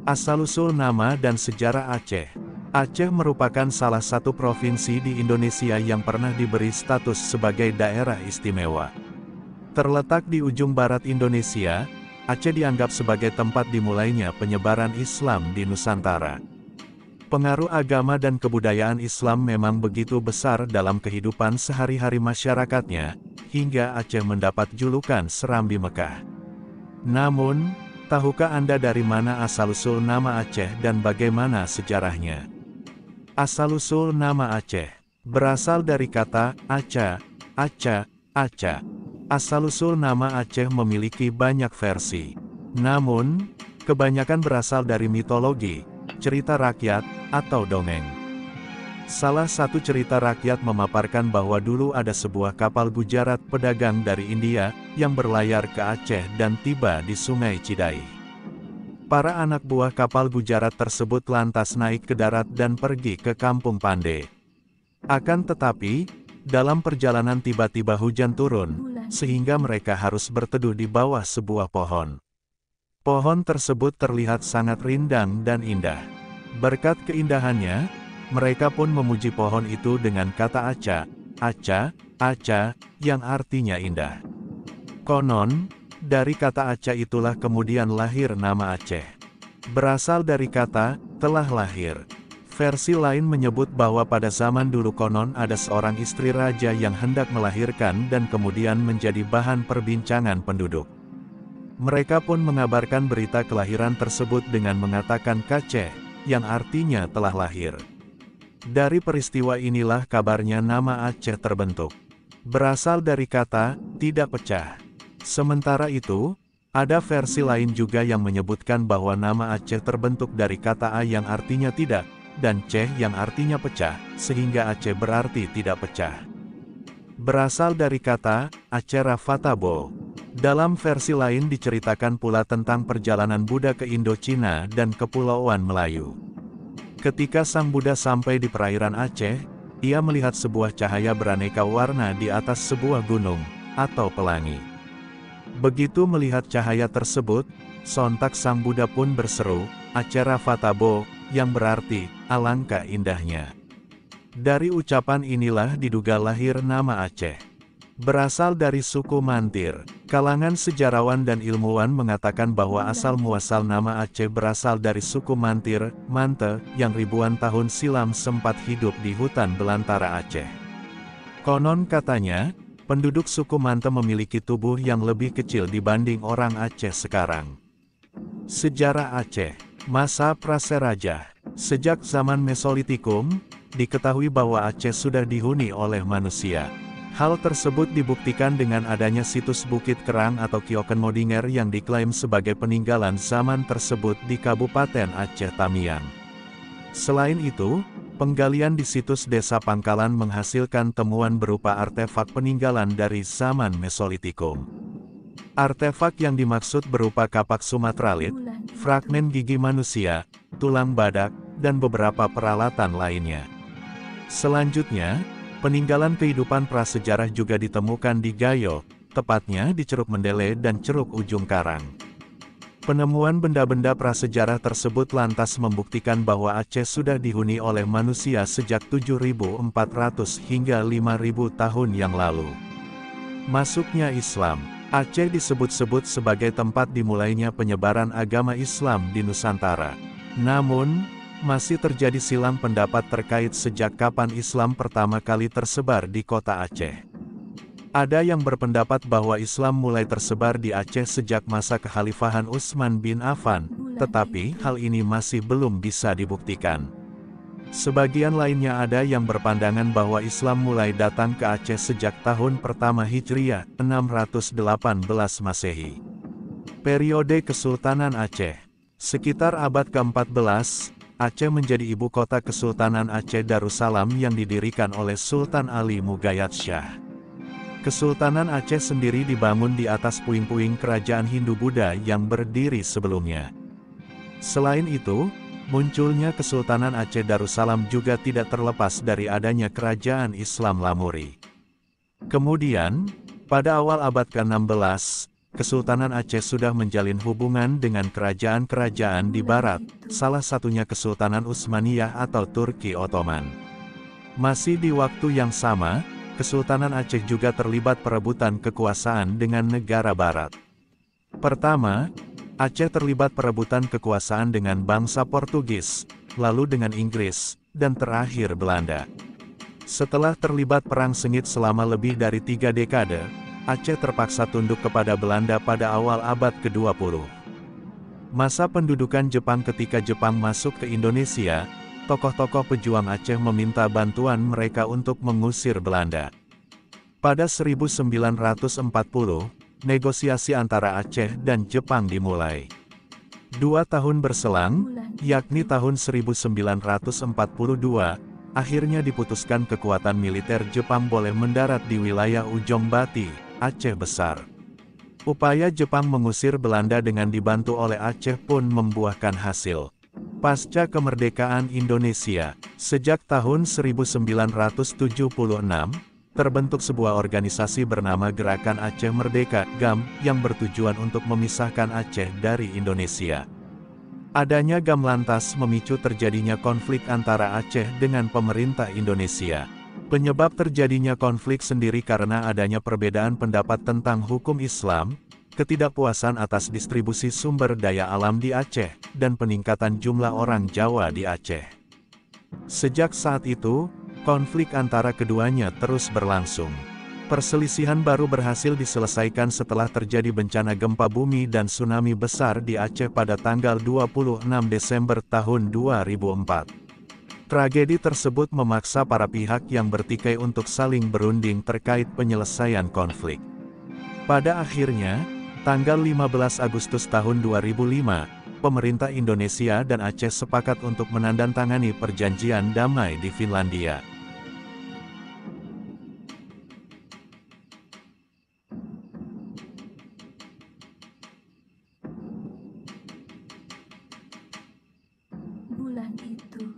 Asal-usul nama dan sejarah Aceh. Aceh merupakan salah satu provinsi di Indonesia yang pernah diberi status sebagai daerah istimewa. Terletak di ujung barat Indonesia, Aceh dianggap sebagai tempat dimulainya penyebaran Islam di Nusantara. Pengaruh agama dan kebudayaan Islam memang begitu besar dalam kehidupan sehari-hari masyarakatnya, hingga Aceh mendapat julukan Serambi Mekah. Namun, tahukah Anda dari mana asal-usul nama Aceh dan bagaimana sejarahnya? Asal-usul nama Aceh berasal dari kata aca, aca, aca. Asal-usul nama Aceh memiliki banyak versi. Namun, kebanyakan berasal dari mitologi, cerita rakyat, atau dongeng. Salah satu cerita rakyat memaparkan bahwa dulu ada sebuah kapal Gujarat pedagang dari India, yang berlayar ke Aceh dan tiba di Sungai Cidai. Para anak buah kapal Gujarat tersebut lantas naik ke darat dan pergi ke Kampung Pande. Akan tetapi, dalam perjalanan tiba-tiba hujan turun, sehingga mereka harus berteduh di bawah sebuah pohon. Pohon tersebut terlihat sangat rindang dan indah. Berkat keindahannya, mereka pun memuji pohon itu dengan kata aca, aca, aca, yang artinya indah. Konon, dari kata aca itulah kemudian lahir nama Aceh. Berasal dari kata, telah lahir. Versi lain menyebut bahwa pada zaman dulu konon ada seorang istri raja yang hendak melahirkan dan kemudian menjadi bahan perbincangan penduduk. Mereka pun mengabarkan berita kelahiran tersebut dengan mengatakan kaceh, yang artinya telah lahir. Dari peristiwa inilah kabarnya nama Aceh terbentuk. Berasal dari kata, tidak pecah. Sementara itu, ada versi lain juga yang menyebutkan bahwa nama Aceh terbentuk dari kata A yang artinya tidak, dan Ceh yang artinya pecah, sehingga Aceh berarti tidak pecah. Berasal dari kata, Acera Fatabo. Dalam versi lain diceritakan pula tentang perjalanan Buddha ke Indochina dan Kepulauan Melayu. Ketika sang Buddha sampai di perairan Aceh, ia melihat sebuah cahaya beraneka warna di atas sebuah gunung, atau pelangi. Begitu melihat cahaya tersebut, sontak sang Buddha pun berseru, Acera Fatabo, yang berarti, alangkah indahnya. Dari ucapan inilah diduga lahir nama Aceh. Berasal dari suku Mantir. Kalangan sejarawan dan ilmuwan mengatakan bahwa asal-muasal nama Aceh berasal dari suku Mantir, Mante, yang ribuan tahun silam sempat hidup di hutan belantara Aceh. Konon katanya, penduduk suku Mante memiliki tubuh yang lebih kecil dibanding orang Aceh sekarang. Sejarah Aceh. Masa Praserajah. Sejak zaman Mesolitikum, diketahui bahwa Aceh sudah dihuni oleh manusia. Hal tersebut dibuktikan dengan adanya situs Bukit Kerang atau Kioken Modinger yang diklaim sebagai peninggalan zaman tersebut di Kabupaten Aceh Tamiang. Selain itu, penggalian di situs Desa Pangkalan menghasilkan temuan berupa artefak peninggalan dari zaman Mesolitikum. Artefak yang dimaksud berupa kapak sumatralit, fragmen gigi manusia, tulang badak, dan beberapa peralatan lainnya. Selanjutnya, peninggalan kehidupan prasejarah juga ditemukan di Gayo, tepatnya di Ceruk Mendele dan Ceruk Ujung Karang. Penemuan benda-benda prasejarah tersebut lantas membuktikan bahwa Aceh sudah dihuni oleh manusia sejak 7.400 hingga 5.000 tahun yang lalu. Masuknya Islam. Aceh disebut-sebut sebagai tempat dimulainya penyebaran agama Islam di Nusantara. Namun, masih terjadi silang pendapat terkait sejak kapan Islam pertama kali tersebar di kota Aceh. Ada yang berpendapat bahwa Islam mulai tersebar di Aceh sejak masa kekhalifahan Utsman bin Affan, tetapi hal ini masih belum bisa dibuktikan. Sebagian lainnya ada yang berpandangan bahwa Islam mulai datang ke Aceh sejak tahun pertama Hijriah, 618 Masehi. Periode Kesultanan Aceh. Sekitar abad ke-14, Aceh menjadi ibu kota Kesultanan Aceh Darussalam yang didirikan oleh Sultan Ali Mugayyad Shah. Kesultanan Aceh sendiri dibangun di atas puing-puing kerajaan Hindu-Buddha yang berdiri sebelumnya. Selain itu, munculnya Kesultanan Aceh Darussalam juga tidak terlepas dari adanya kerajaan Islam Lamuri. Kemudian, pada awal abad ke-16, Kesultanan Aceh sudah menjalin hubungan dengan kerajaan-kerajaan di barat, salah satunya Kesultanan Utsmaniyah atau Turki Ottoman. Masih di waktu yang sama, Kesultanan Aceh juga terlibat perebutan kekuasaan dengan negara barat. Pertama, Aceh terlibat perebutan kekuasaan dengan bangsa Portugis, lalu dengan Inggris, dan terakhir Belanda. Setelah terlibat perang sengit selama lebih dari 3 dekade, Aceh terpaksa tunduk kepada Belanda pada awal abad ke-20. Masa pendudukan Jepang. Ketika Jepang masuk ke Indonesia, tokoh-tokoh pejuang Aceh meminta bantuan mereka untuk mengusir Belanda. Pada 1940, negosiasi antara Aceh dan Jepang dimulai. 2 tahun berselang, yakni tahun 1942, akhirnya diputuskan kekuatan militer Jepang boleh mendarat di wilayah Ujung Bati, Aceh Besar. Upaya Jepang mengusir Belanda dengan dibantu oleh Aceh pun membuahkan hasil. Pasca kemerdekaan Indonesia, sejak tahun 1976, terbentuk sebuah organisasi bernama Gerakan Aceh Merdeka (GAM) yang bertujuan untuk memisahkan Aceh dari Indonesia. Adanya GAM lantas memicu terjadinya konflik antara Aceh dengan pemerintah Indonesia. Penyebab terjadinya konflik sendiri karena adanya perbedaan pendapat tentang hukum Islam, ketidakpuasan atas distribusi sumber daya alam di Aceh, dan peningkatan jumlah orang Jawa di Aceh. Sejak saat itu, konflik antara keduanya terus berlangsung. Perselisihan baru berhasil diselesaikan setelah terjadi bencana gempa bumi dan tsunami besar di Aceh pada tanggal 26 Desember tahun 2004. Tragedi tersebut memaksa para pihak yang bertikai untuk saling berunding terkait penyelesaian konflik. Pada akhirnya, tanggal 15 Agustus tahun 2005, pemerintah Indonesia dan Aceh sepakat untuk menandatangani perjanjian damai di Finlandia. Bulan itu